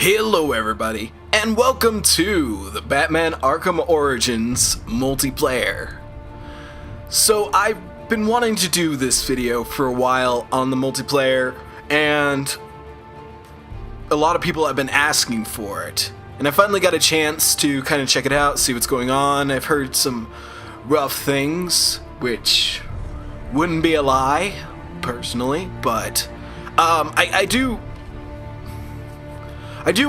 Hello everybody, and welcome to the Batman Arkham Origins multiplayer. So I've been wanting to do this video for a while on the multiplayer, and a lot of people have been asking for it. And I finally got a chance to kind of check it out, see what's going on. I've heard some rough things, which wouldn't be a lie, personally, but I do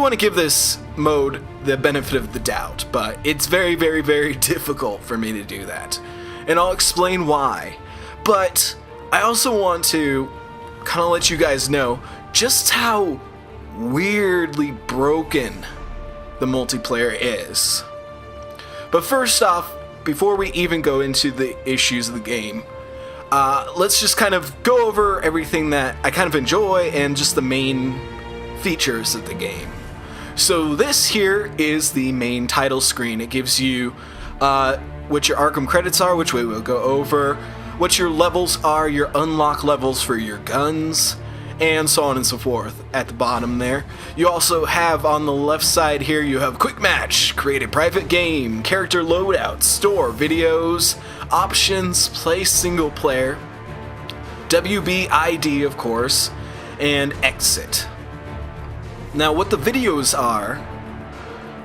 want to give this mode the benefit of the doubt, but it's very difficult for me to do that. And I'll explain why. But I also want to kind of let you guys know just how weirdly broken the multiplayer is. But first off, before we even go into the issues of the game, let's just kind of go over everything that I kind of enjoy and just the main features of the game. So this here is the main title screen. It gives you what your Arkham Credits are, which we will go over, what your levels are, your unlock levels for your guns, and so on and so forth at the bottom there. You also have on the left side here, you have Quick Match, Create a Private Game, Character Loadout, Store, Videos, Options, Play Single Player, WBID of course, and Exit. Now what the videos are,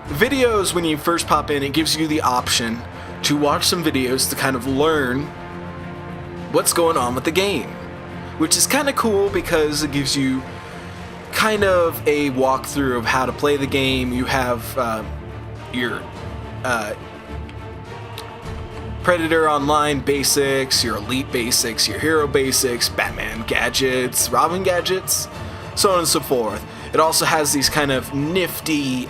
videos when you first pop in, it gives you the option to watch some videos to kind of learn what's going on with the game, which is kind of cool because it gives you kind of a walkthrough of how to play the game. You have your Predator Online basics, your Elite basics, your Hero basics, Batman gadgets, Robin gadgets, so on and so forth. It also has these kind of nifty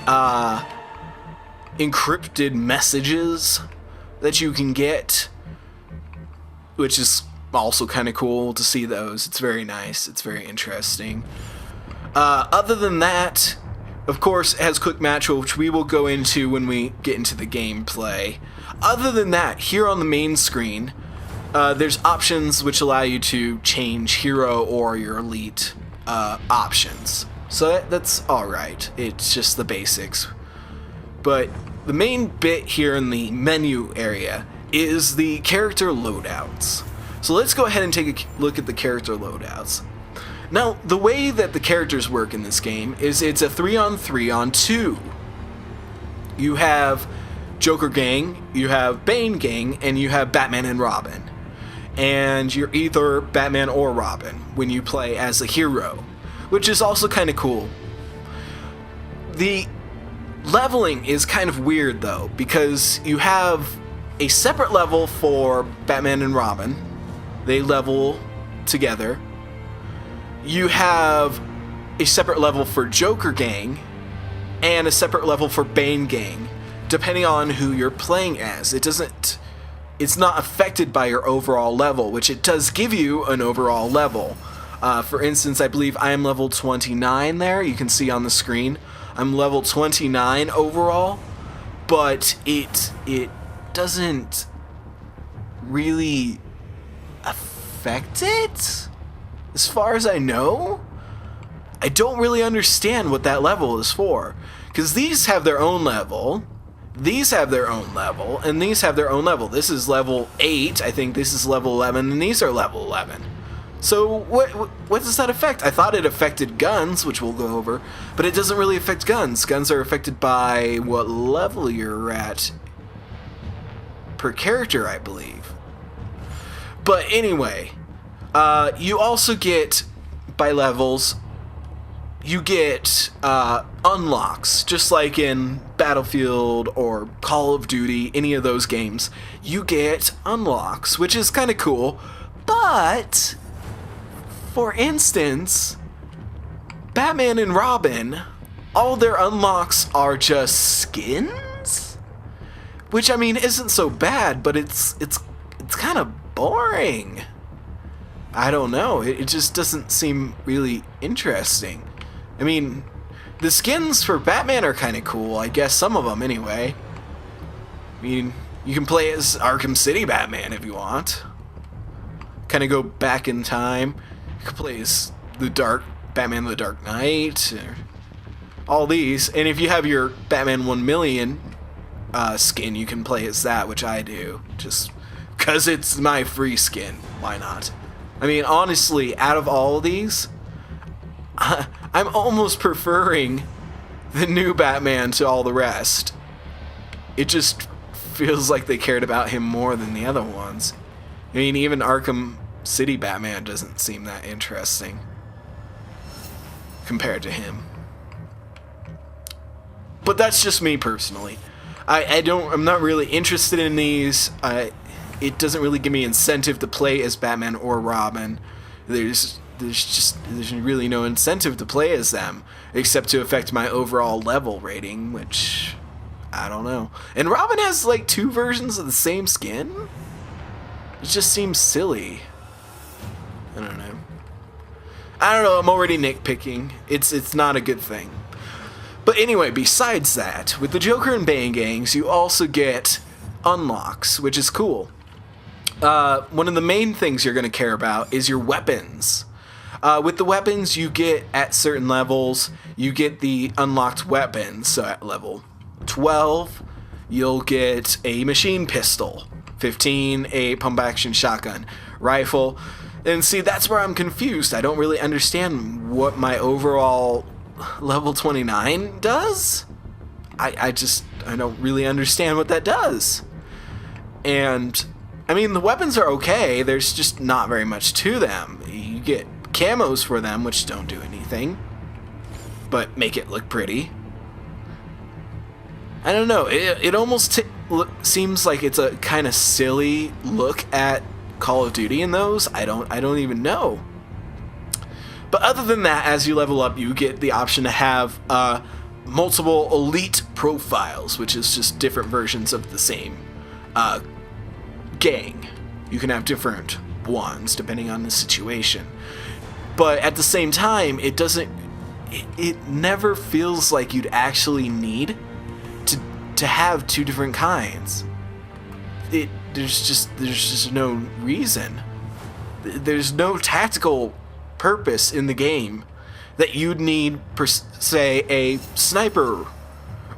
encrypted messages that you can get, which is also kind of cool to see those. It's very nice. It's very interesting. Other than that, of course, it has Quick Match, which we will go into when we get into the gameplay. Other than that, here on the main screen, there's options which allow you to change Hero or your Elite options. So that's alright. It's just the basics. But the main bit here in the menu area is the character loadouts. So let's go ahead and take a look at the character loadouts. Now, the way that the characters work in this game is it's a 3-on-3-on-2. You have Joker Gang, you have Bane Gang, and you have Batman and Robin. And you're either Batman or Robin when you play as a hero, which is also kind of cool. The leveling is kind of weird though, because you have a separate level for Batman and Robin. They level together. You have a separate level for Joker Gang and a separate level for Bane Gang, depending on who you're playing as. It's not affected by your overall level, which it does give you an overall level. For instance, I believe I am level 29 there. You can see on the screen. I'm level 29 overall, but it doesn't really affect it, as far as I know. I don't really understand what that level is for, because these have their own level, these have their own level, and these have their own level. This is level 8, I think this is level 11, and these are level 11. So what does that affect? I thought it affected guns, which we'll go over, but it doesn't really affect guns. Guns are affected by what level you're at per character, I believe. But anyway, you also get, by levels, you get unlocks, just like in Battlefield or Call of Duty, any of those games. You get unlocks, which is kind of cool, but for instance, Batman and Robin, all their unlocks are just skins? Which, I mean, isn't so bad, but it's kind of boring. I don't know, it just doesn't seem really interesting. I mean, the skins for Batman are kind of cool, I guess, some of them anyway. I mean, you can play as Arkham City Batman if you want. Kind of go back in time. You can play as the Batman the Dark Knight, or all these. And if you have your Batman 1 million skin, you can play as that, which I do, just because it's my free skin. Why not? I mean, honestly, out of all of these, I'm almost preferring the new Batman to all the rest. It just feels like they cared about him more than the other ones. I mean, even Arkham City Batman doesn't seem that interesting compared to him. But that's just me personally. I'm not really interested in these. It doesn't really give me incentive to play as Batman or Robin. There's really no incentive to play as them, except to affect my overall level rating, which, I don't know. And Robin has like 2 versions of the same skin? It just seems silly. I don't know, I'm already nitpicking. It's not a good thing. But anyway, besides that, with the Joker and Bane gangs, you also get unlocks, which is cool. One of the main things you're going to care about is your weapons. With the weapons you get at certain levels, you get the unlocked weapons. So at level 12, you'll get a machine pistol. 15, a pump-action shotgun rifle. And see, that's where I'm confused. I don't really understand what my overall level 29 does. I don't really understand what that does. And I mean, the weapons are okay, there's just not very much to them. You get camos for them, which don't do anything, but make it look pretty. I don't know, it almost seems like it's a kind of silly look at Call of Duty in those. I don't even know. But other than that, as you level up, you get the option to have multiple elite profiles, which is just different versions of the same gang. You can have different ones depending on the situation. But at the same time, it never feels like you'd actually need to have 2 different kinds. There's just no reason. There's no tactical purpose in the game that you'd need, per se, a sniper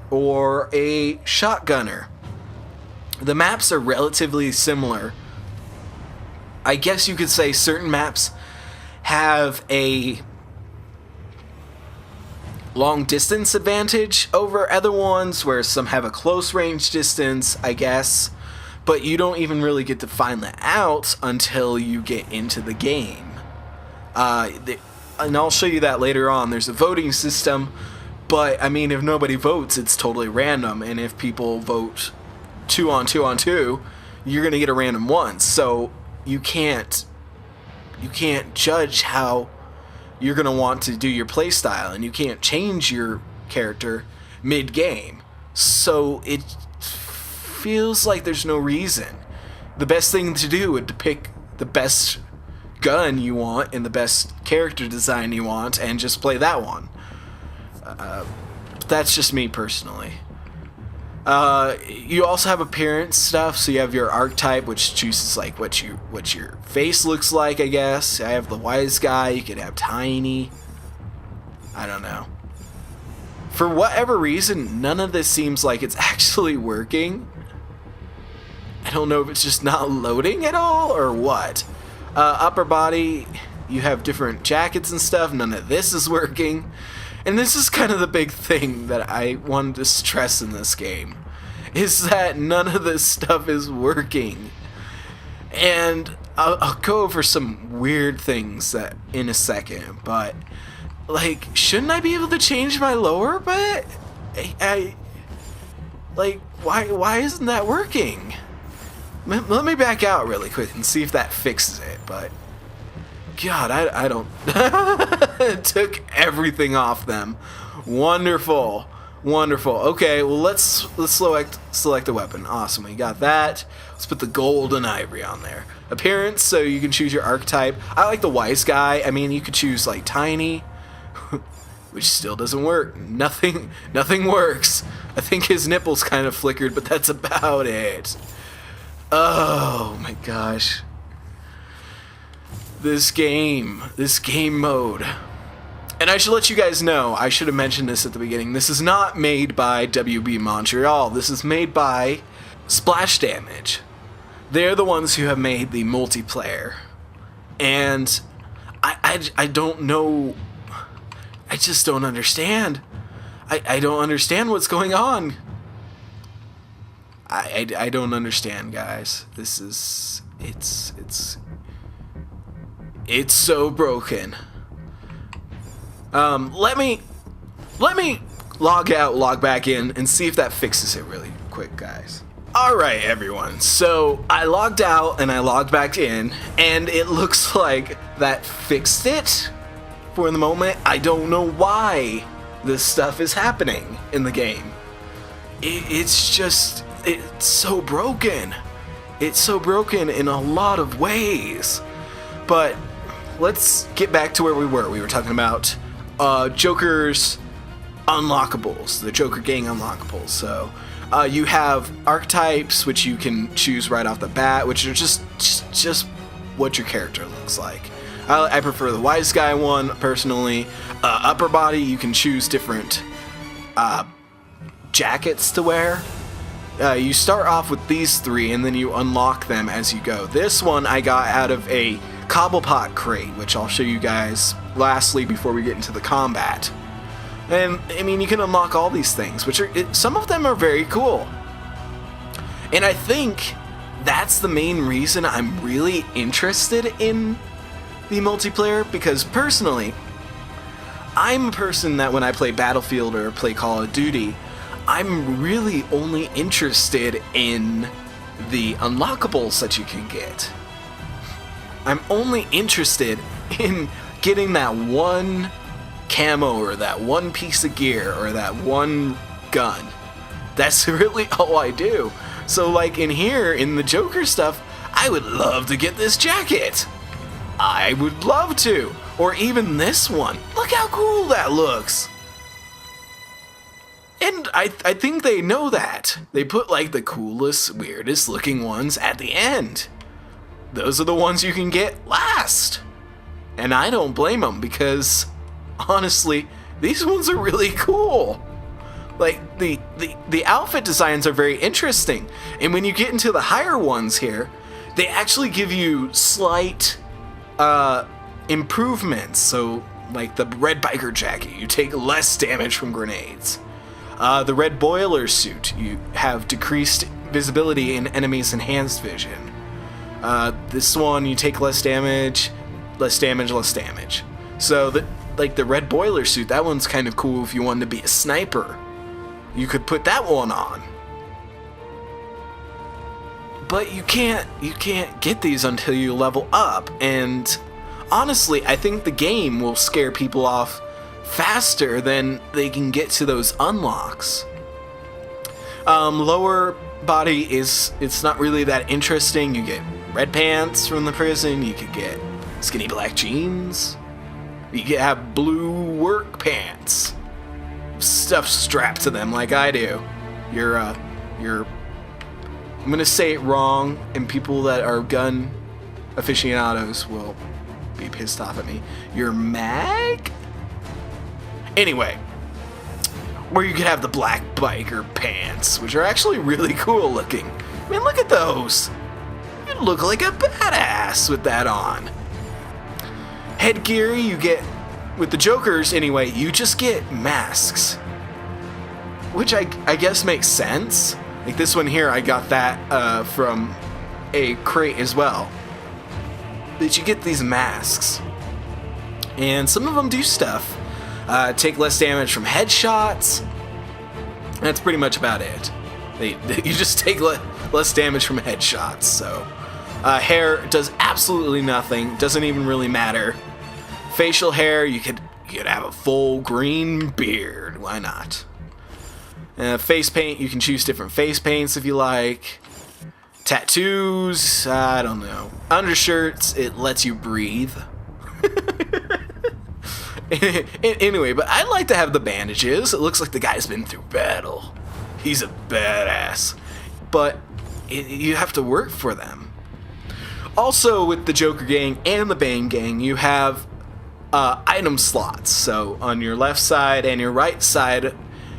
or a shotgunner. The maps are relatively similar. I guess you could say certain maps have a long distance advantage over other ones, where some have a close range distance, I guess, but you don't even really get to find that out until you get into the game. And I'll show you that later on. There's a voting system, but I mean, if nobody votes, it's totally random, and if people vote 2 on 2 on 2, you're gonna get a random one. So you can't judge how you're gonna want to do your playstyle, and you can't change your character mid-game. So it feels like there's no reason. The best thing to do would to pick the best gun you want and the best character design you want and just play that one. That's just me personally. You also have appearance stuff, so you have your archetype, which chooses like what your face looks like, I guess. I have the wise guy. You could have tiny. I don't know. For whatever reason, none of this seems like it's actually working. I don't know if it's just not loading at all or what. Upper body, you have different jackets and stuff. None of this is working. And this is kind of the big thing that I wanted to stress in this game, is that none of this stuff is working. And I'll go over some weird things that in a second, but like, shouldn't I be able to change my lower bit? Like, why isn't that working? Let me back out really quick and see if that fixes it, but God, I don't. It took everything off them. Wonderful, wonderful. Okay, well let's select a weapon. Awesome, we got that. Let's put the golden ivory on there. Appearance, so you can choose your archetype. I like the wise guy. I mean, you could choose like tiny, which still doesn't work. Nothing works. I think his nipples kind of flickered, but that's about it. Oh my gosh. This game mode. And I should let you guys know, I should have mentioned this at the beginning, this is not made by WB Montreal. This is made by Splash Damage. They're the ones who have made the multiplayer. And I don't know. I just don't understand. I don't understand what's going on. I don't understand, guys. This is... It's so broken. Let me log out, log back in, and see if that fixes it really quick, guys. Alright, everyone. So, I logged out and I logged back in, and it looks like that fixed it for the moment. I don't know why this stuff is happening in the game. It's just... It's so broken. It's so broken in a lot of ways. But let's get back to where we were. We were talking about Joker's Unlockables, the Joker Gang Unlockables. So you have archetypes, which you can choose right off the bat, which are just what your character looks like. I prefer the wise guy one, personally. Upper body, you can choose different jackets to wear. You start off with these three, and then you unlock them as you go. This one I got out of a Cobblepot crate, which I'll show you guys lastly before we get into the combat. And, I mean, you can unlock all these things, which are... some of them are very cool. And I think that's the main reason I'm really interested in the multiplayer, because personally, I'm a person that when I play Battlefield or play Call of Duty, I'm really only interested in the unlockables that you can get. I'm only interested in getting that one camo or that one piece of gear or that one gun. That's really all I do. So like in here, in the Joker stuff, I would love to get this jacket. I would love to. Or even this one. Look how cool that looks. And I think they know that. They put like the coolest, weirdest looking ones at the end. Those are the ones you can get last. And I don't blame them, because honestly, these ones are really cool. Like the outfit designs are very interesting. And when you get into the higher ones here, they actually give you slight improvements. So like the red biker jacket, you take less damage from grenades. The red boiler suit, you have decreased visibility in enemies' enhanced vision. This one, you take less damage, less damage, less damage. So, the red boiler suit, that one's kind of cool if you wanted to be a sniper. You could put that one on. But you can't get these until you level up, and honestly, I think the game will scare people off faster than they can get to those unlocks. Lower body it's not really that interesting. You get red pants from the prison, you could get skinny black jeans, you could have blue work pants, stuff strapped to them like I do. I'm gonna say it wrong, and people that are gun aficionados will be pissed off at me. Your mag? Anyway, or you could have the black biker pants, which are actually really cool looking. I mean, look at those. You look like a badass with that on. Headgear, you get, with the Jokers anyway, you just get masks. Which I guess makes sense. Like this one here, I got that from a crate as well. But you get these masks. And some of them do stuff. Take less damage from headshots. That's pretty much about it. You just take less damage from headshots. So hair does absolutely nothing. Doesn't even really matter. Facial hair, you could have a full green beard. Why not? Face paint, you can choose different face paints if you like. Tattoos, I don't know. Undershirts, it lets you breathe. Anyway, but I'd like to have the bandages. It looks like the guy's been through battle. He's a badass. But you have to work for them. Also, with the Joker Gang and the Bane Gang, you have item slots. So on your left side and your right side,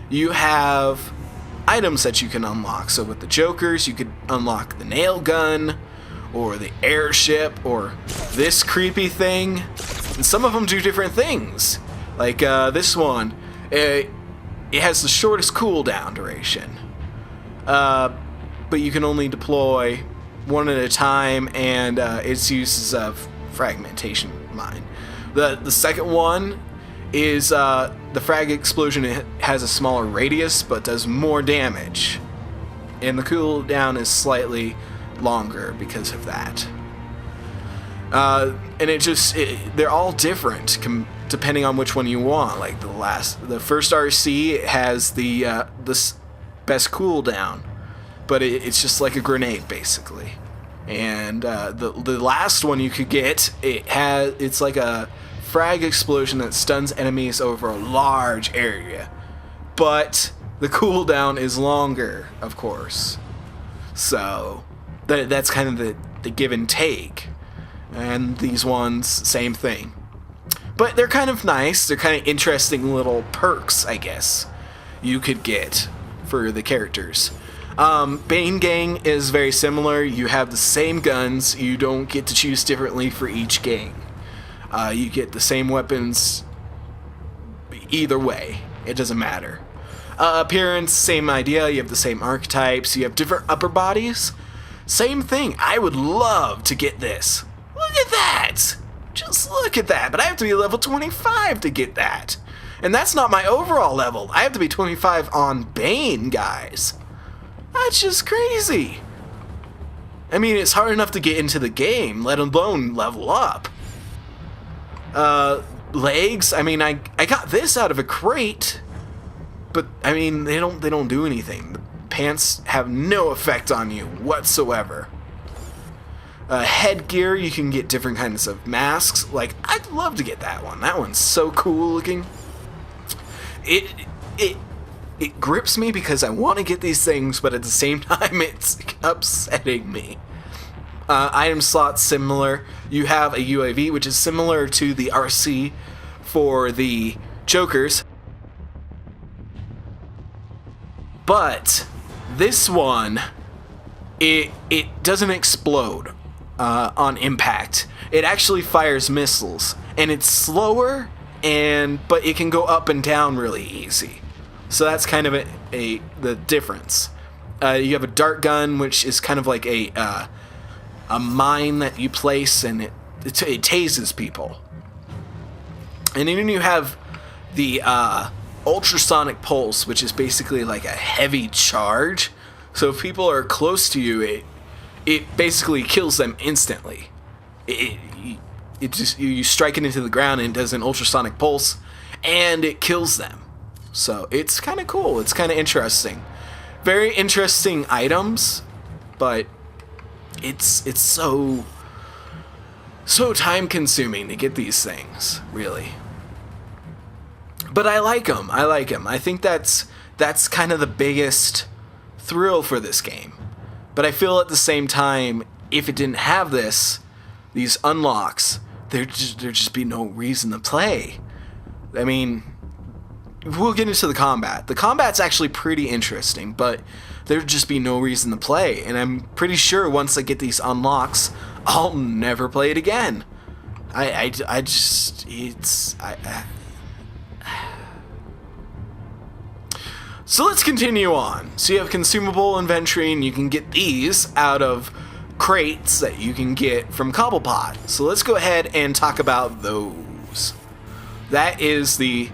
you have items that you can unlock. So with the Jokers, you could unlock the nail gun, or the airship, or this creepy thing. And some of them do different things. Like this one, it has the shortest cooldown duration. But you can only deploy one at a time, and its uses of fragmentation mine. The second one is the frag explosion. It has a smaller radius but does more damage, and the cooldown is slightly longer because of that. And they're all different depending on which one you want. Like the first RC has the best cooldown, but it's just like a grenade basically. And the last one you could get, it's like a frag explosion that stuns enemies over a large area, but the cooldown is longer, of course. So that's kind of the give and take. And these ones, same thing. But they're kind of nice. They're kind of interesting little perks, I guess, you could get for the characters. Bane Gang is very similar. You have the same guns. You don't get to choose differently for each gang. You get the same weapons either way. It doesn't matter. Appearance, same idea. You have the same archetypes. You have different upper bodies. Same thing. I would love to get this. Look at that! Just look at that. But I have to be level 25 to get that. And that's not my overall level. I have to be 25 on Bane, guys. That's just crazy. I mean, it's hard enough to get into the game, let alone level up. Legs, I mean, I got this out of a crate, but I mean, they don't do anything. The pants have no effect on you whatsoever. Headgear, you can get different kinds of masks. Like, I'd love to get that one. That one's so cool looking. It grips me because I want to get these things, but at the same time, it's upsetting me. Item slots similar. You have a UAV, which is similar to the RC for the Jokers. But this one, it doesn't explode on impact. It actually fires missiles, and it's slower, but it can go up and down really easy. So that's kind of the difference. You have a dart gun, which is kind of like a mine that you place, and it tases people. And then you have the ultrasonic pulse, which is basically like a heavy charge. So if people are close to you, it basically kills them instantly. You strike it into the ground, and it does an ultrasonic pulse, and it kills them. So it's kind of cool. It's kind of interesting. Very interesting items, but it's so time consuming to get these things, really. But I like them. I think that's kind of the biggest thrill for this game. But I feel at the same time, if it didn't have these unlocks, there'd just be no reason to play. I mean, we'll get into the combat. The combat's actually pretty interesting, but there'd just be no reason to play. And I'm pretty sure once I get these unlocks, I'll never play it again. So let's continue on. So you have consumable inventory, and you can get these out of crates that you can get from Cobblepot. So let's go ahead and talk about those. That is the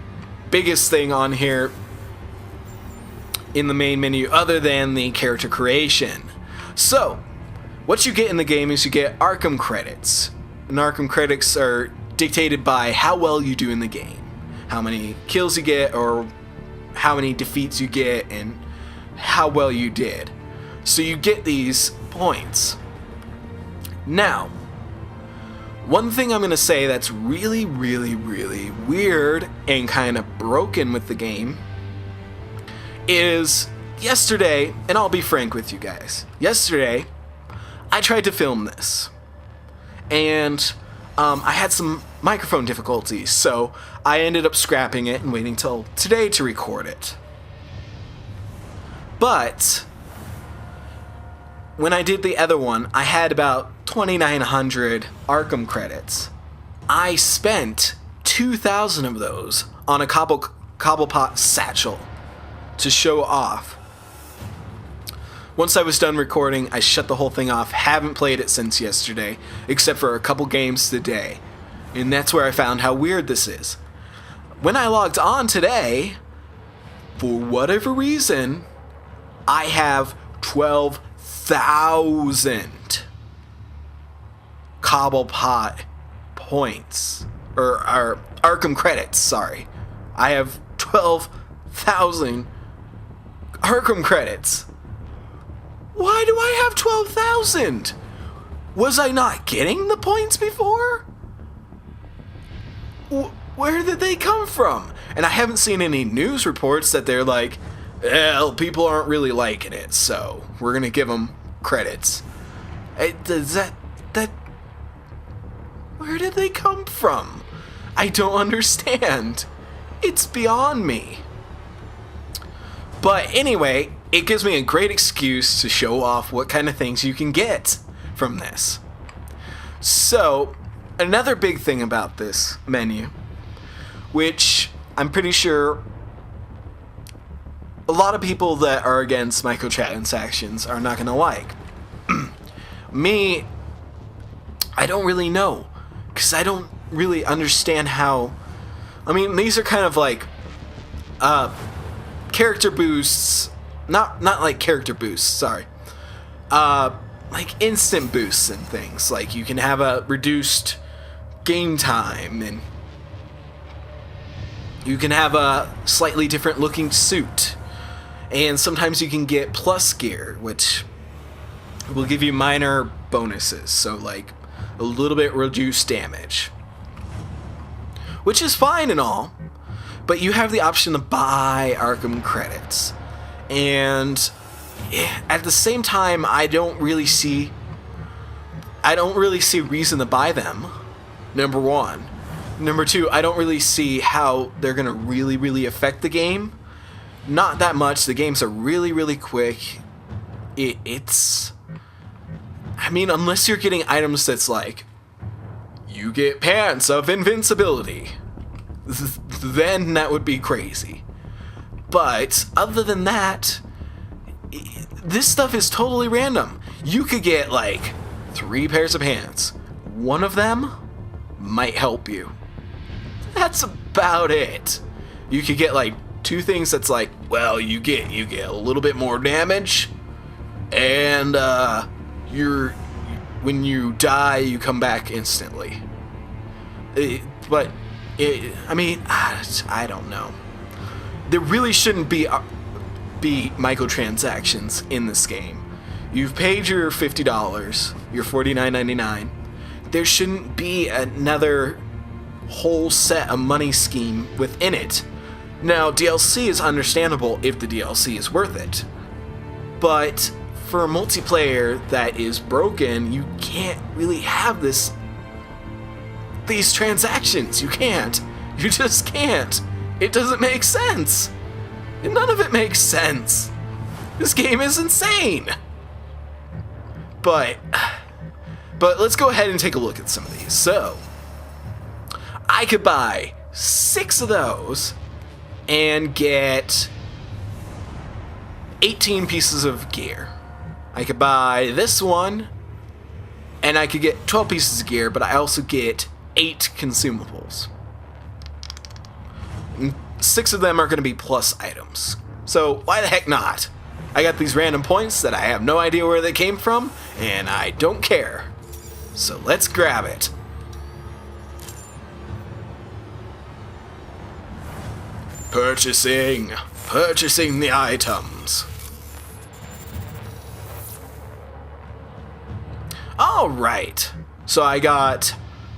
biggest thing on here in the main menu, other than the character creation. So what you get in the game is you get Arkham Credits. And Arkham Credits are dictated by how well you do in the game. How many kills you get, or how many defeats you get, and how well you did. So you get these points. Now, one thing I'm going to say that's really, really, really weird and kind of broken with the game is yesterday, and I'll be frank with you guys, yesterday I tried to film this, and I had some microphone difficulties, so I ended up scrapping it and waiting till today to record it. But when I did the other one, I had about 2,900 Arkham credits. I spent 2,000 of those on a Cobblepot satchel to show off. Once I was done recording, I shut the whole thing off. Haven't played it since yesterday, except for a couple games today. And that's where I found how weird this is. When I logged on today, for whatever reason, I have 12,000 Cobblepot points. Or Arkham credits, sorry. I have 12,000 Arkham credits. Why do I have 12,000? Was I not getting the points before? Where did they come from? And I haven't seen any news reports that they're like, well, people aren't really liking it, so we're gonna give them credits. Does that... Where did they come from? I don't understand. It's beyond me. But anyway, it gives me a great excuse to show off what kind of things you can get from this. So, another big thing about this menu, which I'm pretty sure a lot of people that are against microtransactions are not going to like. Me, I don't really know, because I don't really understand how... I mean, these are kind of like character boosts, not like character boosts, sorry. Like instant boosts and things. Like you can have a reduced game time, and you can have a slightly different looking suit. And sometimes you can get plus gear, which will give you minor bonuses. So like a little bit reduced damage. Which is fine and all, but you have the option to buy Arkham credits. And at the same time, I don't really see reason to buy them. Number one. Number two, I don't really see how they're gonna really affect the game. Not that much. The games are really quick. It's... I mean, unless you're getting items that's like, you get pants of invincibility, then that would be crazy. But other than that, this stuff is totally random. You could get like 3 pairs of pants. One of them might help you. That's about it. You could get like 2 things that's like, well, you get a little bit more damage, and when you die, you come back instantly. I mean, I don't know. There really shouldn't be microtransactions in this game. You've paid your $50, your $49.99. There shouldn't be another whole set of money scheme within it. Now, DLC is understandable if the DLC is worth it. But for a multiplayer that is broken, you can't really have these transactions. You can't. You just can't. It doesn't make sense. None of it makes sense. This game is insane. But let's go ahead and take a look at some of these. So, I could buy 6 of those and get 18 pieces of gear. I could buy this one and I could get 12 pieces of gear, but I also get 8 consumables. And 6 of them are going to be plus items. So why the heck not? I got these random points that I have no idea where they came from, and I don't care. So let's grab it. Purchasing the items. Alright, so I got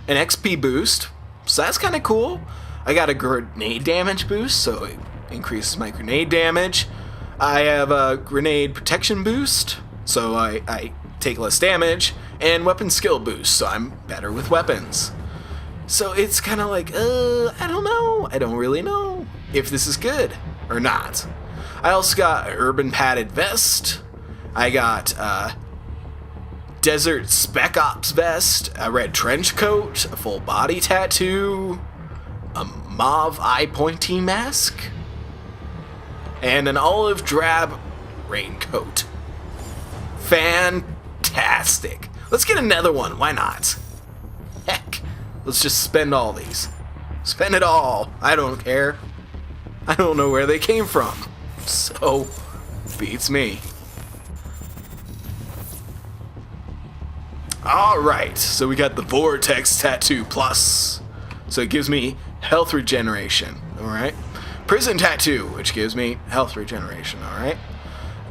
an XP boost, so that's kind of cool. I got a grenade damage boost, so it increases my grenade damage. I have a grenade protection boost, so I take less damage, and weapon skill boost, so I'm better with weapons. So it's kind of like, I don't know. I don't really know if this is good or not. I also got an urban padded vest. I got desert spec ops vest, a red trench coat, a full body tattoo, a mauve eye pointing mask, and an olive drab raincoat. Fantastic. Let's get another one. Why not? Heck, let's just spend all these. Spend it all. I don't care. I don't know where they came from. So, beats me. Alright, so we got the Vortex Tattoo Plus. So it gives me health regeneration, alright? Prison Tattoo, which gives me health regeneration, alright?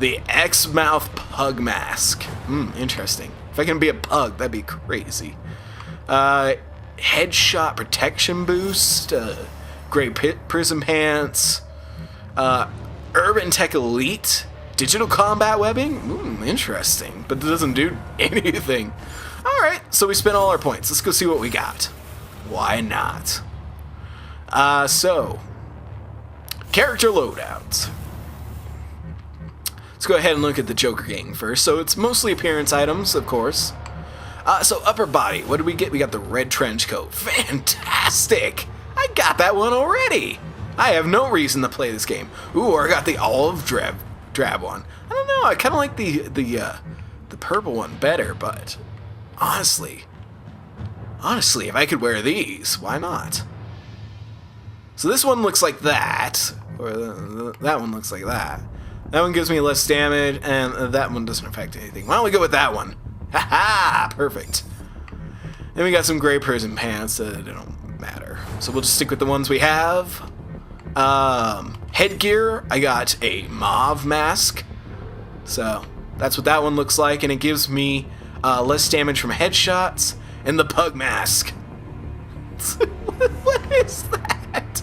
The X-Mouth Pug Mask. Interesting. If I can be a pug, that'd be crazy. Headshot Protection Boost. Gray Prison Pants. Urban Tech Elite. Digital Combat Webbing? Interesting. But it doesn't do anything. Alright, so we spent all our points. Let's go see what we got. Why not? So, character loadouts. Let's go ahead and look at the Joker gang first. So it's mostly appearance items, of course. So upper body, what did we get? We got the red trench coat. Fantastic! I got that one already! I have no reason to play this game. Ooh, I got the olive drab one. I don't know, I kind of like the purple one better, but honestly, if I could wear these, why not? So this one looks like that, or that one looks like that. That one gives me less damage, and that one doesn't affect anything. Why don't we go with that one? Haha, perfect. Then we got some gray prison pants that don't matter. So we'll just stick with the ones we have. Headgear, I got a mauve mask. So that's what that one looks like, and it gives me less damage from headshots. And the pug mask. What is that?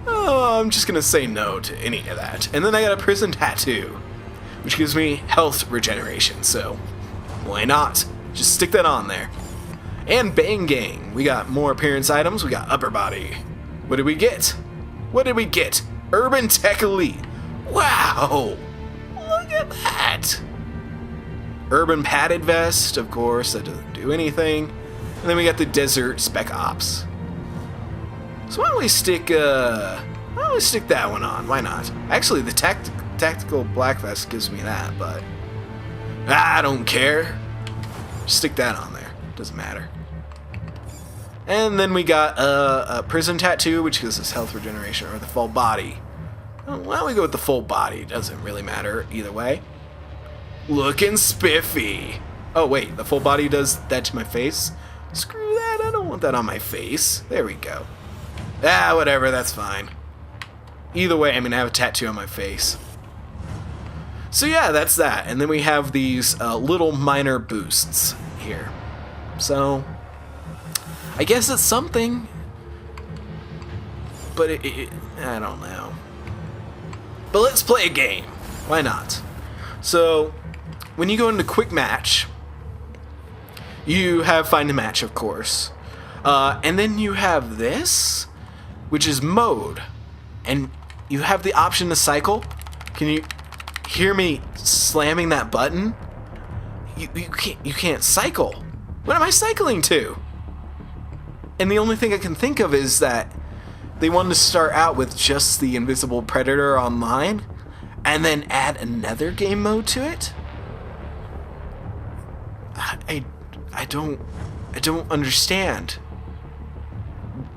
Oh, I'm just gonna say no to any of that. And then I got a prison tattoo, which gives me health regeneration, so why not? Just stick that on there. And Bang Gang, we got more appearance items. We got upper body. What did we get? What did we get? Urban Tech Elite. Wow! Look at that! Urban padded vest, of course, that doesn't do anything. And then we got the Desert Spec Ops. So why don't we stick that one on? Why not? Actually, the tactical black vest gives me that, but I don't care. Just stick that on there. Doesn't matter. And then we got a prison tattoo, which gives us health regeneration, or the full body. Why don't we go with the full body? Doesn't really matter either way. Looking spiffy. Oh wait, the full body does that to my face? Screw that, I don't want that on my face. There we go. Ah, whatever, that's fine. Either way, I'm gonna have a tattoo on my face. So yeah, that's that. And then we have these little minor boosts here. So, I guess it's something. But I don't know. But let's play a game. Why not? So, when you go into quick match, you have find a match, of course. And then you have this, which is mode. And you have the option to cycle. Can you hear me slamming that button? You can't cycle. What am I cycling to? And the only thing I can think of is that they wanted to start out with just the Invisible Predator online and then add another game mode to it? I don't understand.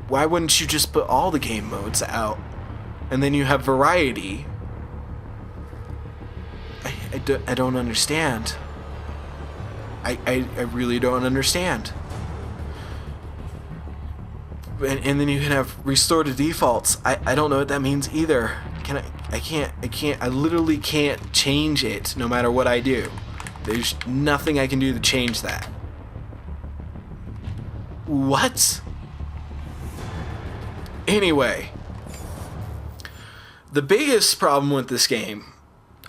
Why wouldn't you just put all the game modes out and then you have variety? I don't understand. I really don't understand. And then you can have restore to defaults. I don't know what that means either. I literally can't change it no matter what I do. There's nothing I can do to change that. What? Anyway, the biggest problem with this game,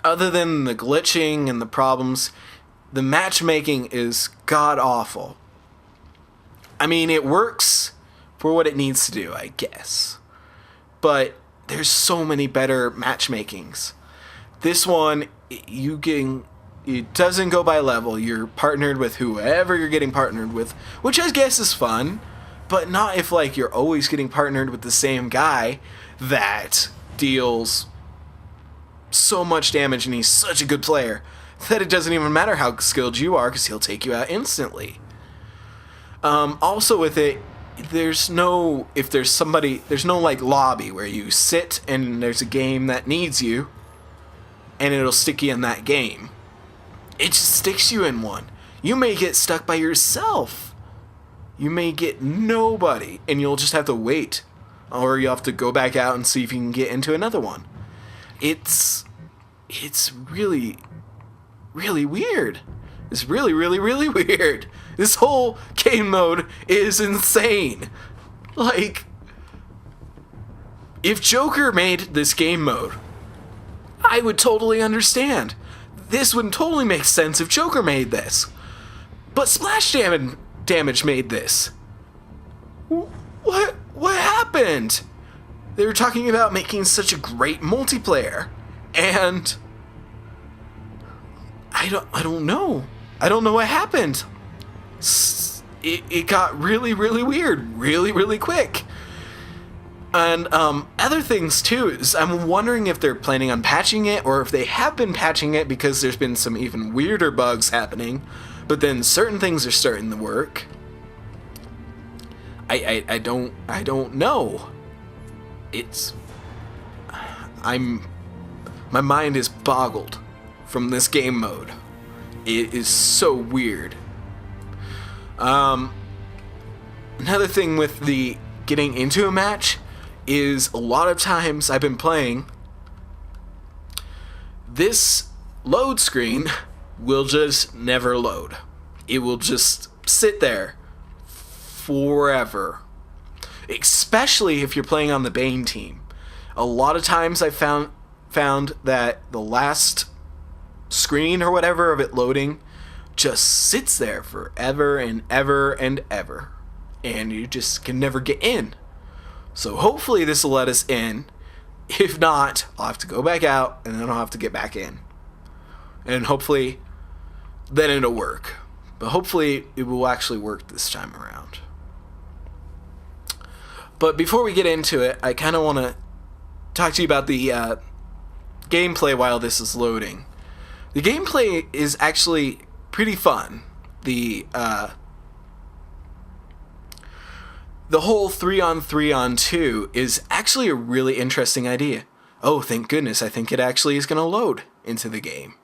other than the glitching and the problems, the matchmaking is god awful. I mean, it works for what it needs to do, I guess. But there's so many better matchmakings. This one, it doesn't go by level. You're partnered with whoever you're getting partnered with, which I guess is fun, but not if like you're always getting partnered with the same guy that deals so much damage and he's such a good player that it doesn't even matter how skilled you are because he'll take you out instantly. Also with it, there's no like lobby where you sit and there's a game that needs you and it'll stick you in that game. It just sticks you in one. You may get stuck by yourself. You may get nobody and you'll just have to wait, or you have to go back out and see if you can get into another one. It's really, really weird. It's really, really, really weird. This whole game mode is insane. Like, if Joker made this game mode, I would totally understand. This would totally make sense if Joker made this. But Splash Damage made this. What happened? They were talking about making such a great multiplayer, and I don't know. I don't know what happened. It got really, really weird, really, really quick. And other things too is I'm wondering if they're planning on patching it, or if they have been patching it because there's been some even weirder bugs happening, but then certain things are starting to work. I don't know. My mind is boggled from this game mode. It is so weird. Another thing with the getting into a match is a lot of times I've been playing, this load screen will just never load. It will just sit there forever. Especially if you're playing on the Bane team. A lot of times I found that the last screen or whatever of it loading just sits there forever and ever and ever. And you just can never get in. So hopefully this will let us in. If not, I'll have to go back out and then I'll have to get back in. And hopefully then it'll work. But hopefully it will actually work this time around. But before we get into it, I kind of want to talk to you about the gameplay while this is loading. The gameplay is actually pretty fun. The whole 3-on-3-on-2 is actually a really interesting idea. Oh, thank goodness, I think it actually is going to load into the game.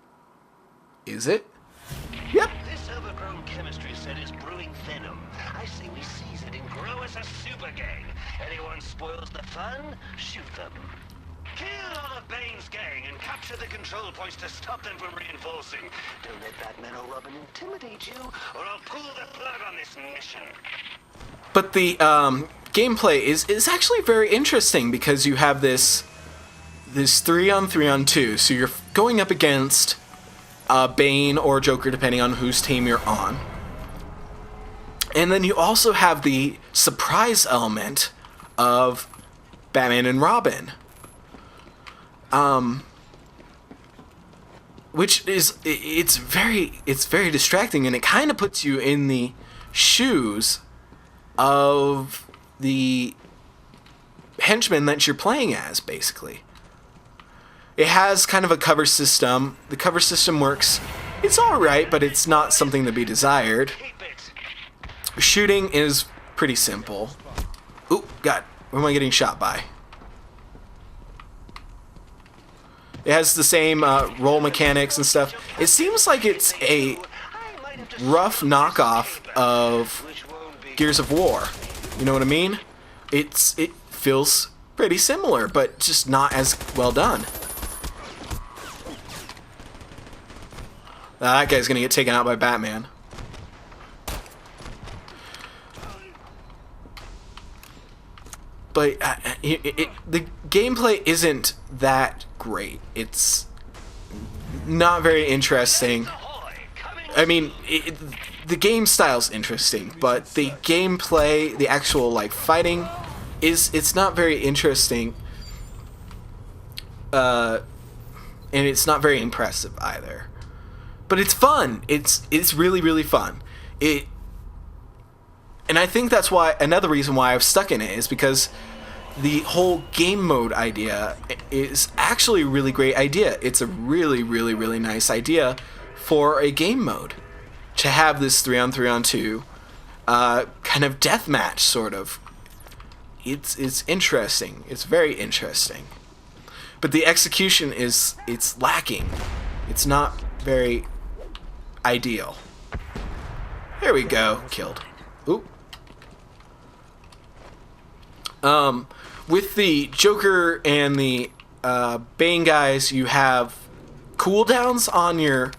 Is it? Yep. This overgrown chemistry set is brewing venom. I say we seize it and grow as a super gang. Anyone spoils the fun, shoot them. Kill all of Bane's gang and capture the control points to stop them from reinforcing. Don't let Batman or Robin intimidate you, or I'll pull the plug on this mission. But the gameplay is actually very interesting because you have this 3-on-3-on-2. So you're going up against Bane or Joker, depending on whose team you're on. And then you also have the surprise element of Batman and Robin. Which is it's very distracting, and it kind of puts you in the shoes of the henchman that you're playing as, basically. It has kind of a cover system. The cover system works. It's alright, but it's not something to be desired. Shooting is pretty simple. Ooh, God, what am I getting shot by? It has the same roll mechanics and stuff. It seems like it's a rough knockoff of Gears of War. You know what I mean? It feels pretty similar, but just not as well done. That guy's gonna get taken out by Batman. But the gameplay isn't that great. It's not very interesting. I mean, the game style's interesting, but the gameplay, the actual like fighting, it's not very interesting. And it's not very impressive either. But it's fun. It's really, really fun. And I think that's why, another reason why I've stuck in it is because the whole game mode idea is actually a really great idea. It's a really, really, really nice idea for a game mode. To have this 3-on-3-on-2 kind of deathmatch, sort of. It's interesting. It's very interesting. But the execution it's lacking. It's not very ideal. There we go. Killed. Oop. With the Joker and the Bane guys, you have cooldowns on your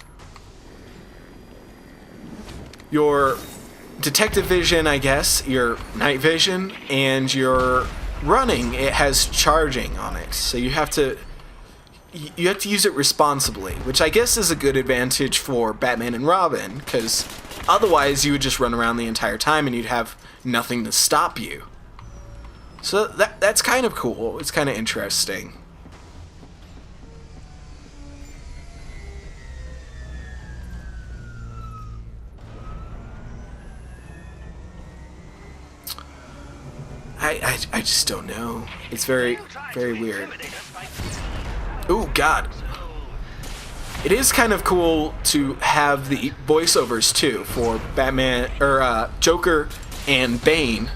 detective vision, I guess, your night vision, and your running. It has charging on it, so you have to use it responsibly, which I guess is a good advantage for Batman and Robin, because otherwise you would just run around the entire time and you'd have nothing to stop you. So that's kind of cool. It's kind of interesting. I just don't know. It's very, very weird. Oh, God. It is kind of cool to have the voiceovers, too, for Batman, or Joker and Bane.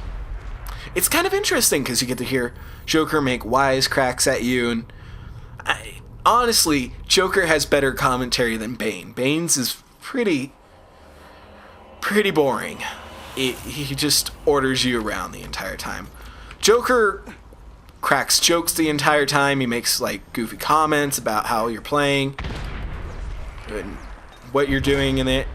It's kind of interesting, because you get to hear Joker make wisecracks at you, and honestly, Joker has better commentary than Bane. Bane's is pretty boring. He just orders you around the entire time. Joker cracks jokes the entire time. He makes like goofy comments about how you're playing and what you're doing in it.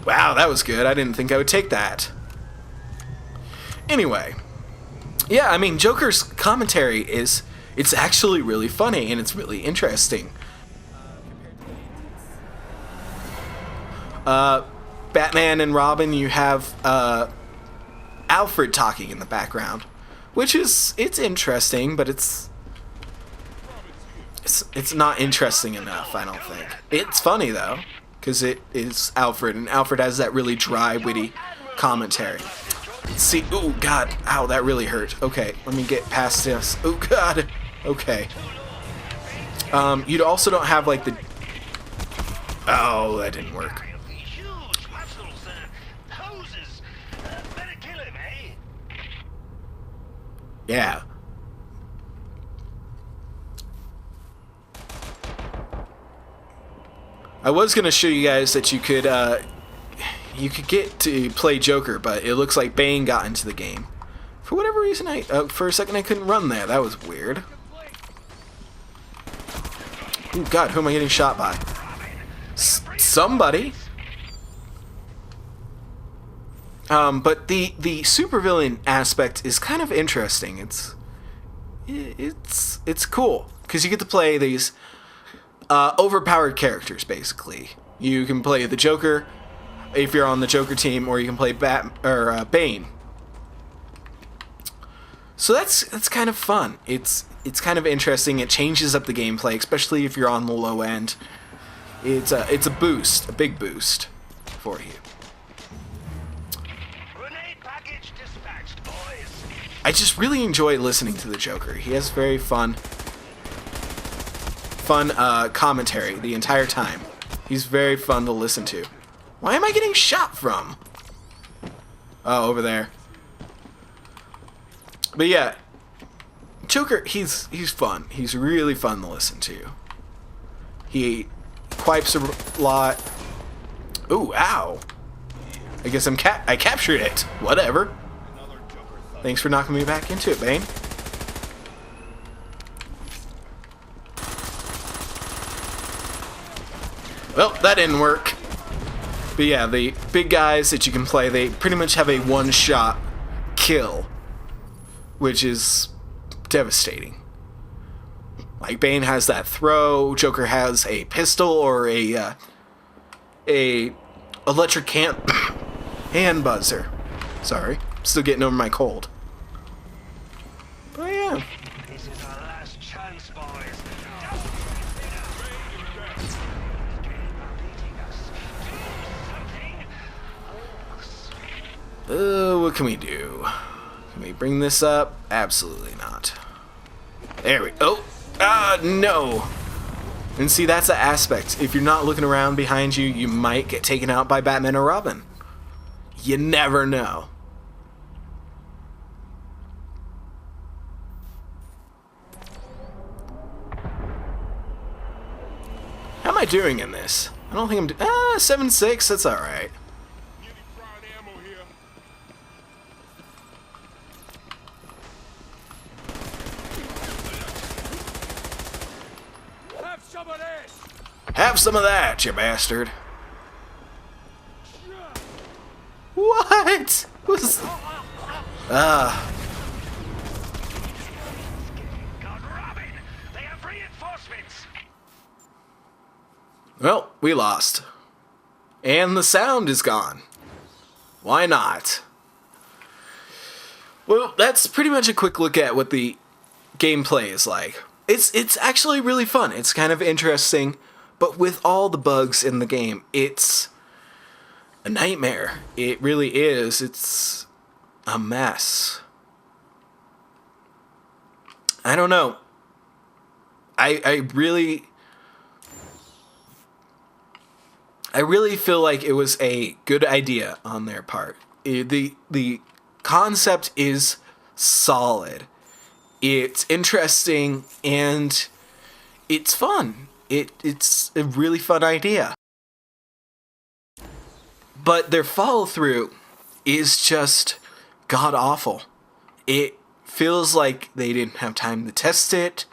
Wow, that was good. I didn't think I would take that. Anyway, yeah, I mean, Joker's commentary it's actually really funny and it's really interesting. Batman and Robin, you have Alfred talking in the background, which it's interesting, but it's not interesting enough, I don't think. It's funny though, because it is Alfred, and Alfred has that really dry, witty commentary. Let's see, oh God, ow, that really hurt. Okay, let me get past this. Oh God, okay. You also don't have like the. Oh, that didn't work. Yeah. I was gonna show you guys that you could get to play Joker, but it looks like Bane got into the game. For whatever reason, for a second I couldn't run there. That was weird. Oh God, who am I getting shot by? Somebody. But the supervillain aspect is kind of interesting. It's cool because you get to play these overpowered characters. Basically, you can play the Joker if you're on the Joker team, or you can play Bane. So that's kind of fun. It's kind of interesting. It changes up the gameplay, especially if you're on the low end. It's a boost, a big boost for you. I just really enjoy listening to the Joker. He has very fun commentary the entire time. He's very fun to listen to. Why am I getting shot from? Oh, over there. But yeah, Joker, he's fun. He's really fun to listen to. He quipes a lot. Ooh, ow. I guess I captured it. Whatever. Thanks for knocking me back into it, Bane. Well, that didn't work. But yeah, the big guys that you can play, they pretty much have a one-shot kill, which is devastating. Like, Bane has that throw, Joker has a pistol or a electric hand buzzer. Sorry, still getting over my cold. But yeah. This is our last chance, boys. What can we do? Can we bring this up? Absolutely not. There we go. No! And see, that's the aspect. If you're not looking around behind you, you might get taken out by Batman or Robin. You never know. How am I doing in this? I don't think I'm 7-6, that's alright. Have some of that, you bastard. What? Was God, Robin! They have reinforcements! Well, we lost. And the sound is gone. Why not? Well, that's pretty much a quick look at what the gameplay is like. It's actually really fun. It's kind of interesting, but with all the bugs in the game, it's a nightmare. It really is. It's a mess. I don't know. I really feel like it was a good idea on their part. The concept is solid. It's interesting and it's fun. It's a really fun idea. But their follow-through is just god-awful. It feels like they didn't have time to test it.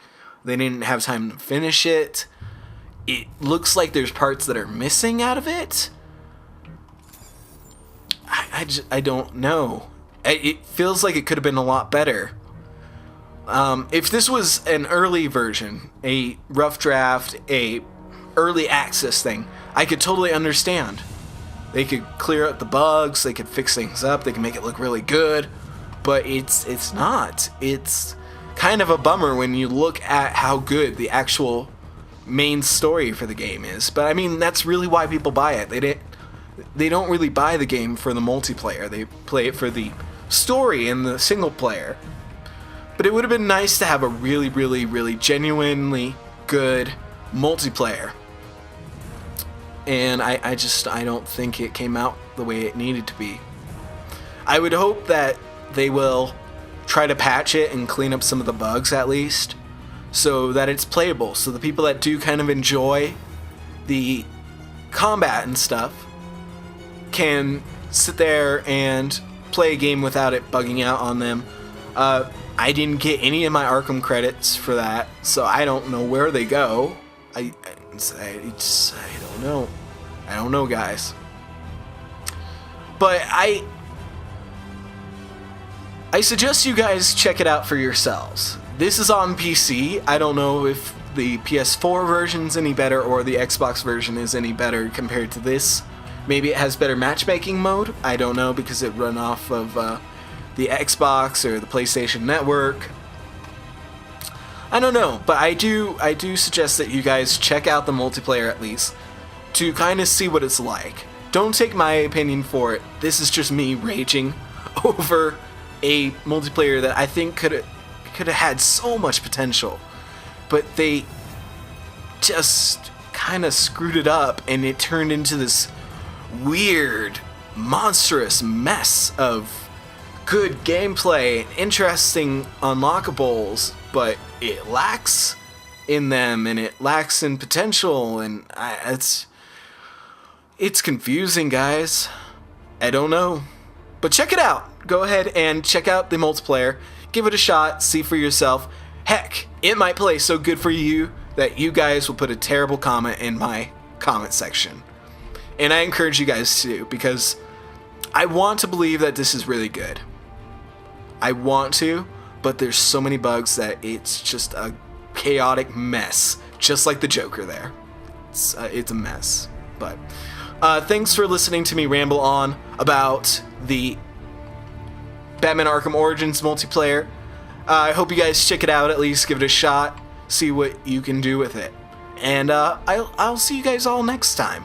They didn't have time to finish it. It looks like there's parts that are missing out of it. I don't know. It feels like it could have been a lot better. If this was an early version, a rough draft, a early access thing, I could totally understand. They could clear up the bugs, they could fix things up, they could make it look really good, but it's not. It's kind of a bummer when you look at how good the actual main story for the game is. But I mean, that's really why people buy it. They don't really buy the game for the multiplayer. They play it for the story and the single player. But it would have been nice to have a really, really, really genuinely good multiplayer. And I don't think it came out the way it needed to be. I would hope that they will try to patch it and clean up some of the bugs at least, so that it's playable. So the people that do kind of enjoy the combat and stuff can sit there and play a game without it bugging out on them. I didn't get any of my Arkham credits for that, so I don't know where they go. I don't know. I don't know, guys. But I suggest you guys check it out for yourselves. This is on PC. I don't know if the PS4 version's any better or the Xbox version is any better compared to this. Maybe it has better matchmaking mode. I don't know, because it run off of the Xbox or the PlayStation Network. I don't know, but I do suggest that you guys check out the multiplayer at least to kind of see what it's like. Don't take my opinion for it. This is just me raging over a multiplayer that I think could have had so much potential, but they just kind of screwed it up and it turned into this weird, monstrous mess of good gameplay, interesting unlockables, but it lacks in them and it lacks in potential, and it's confusing, guys. I don't know. But check it out. Go ahead and check out the multiplayer. Give it a shot. See for yourself. Heck, it might play so good for you that you guys will put a terrible comment in my comment section. And I encourage you guys to, because I want to believe that this is really good. I want to, but there's so many bugs that it's just a chaotic mess, just like the Joker there. It's a mess. But thanks for listening to me ramble on about the Batman Arkham Origins multiplayer. I hope you guys check it out, at least give it a shot, see what you can do with it. And I'll see you guys all next time.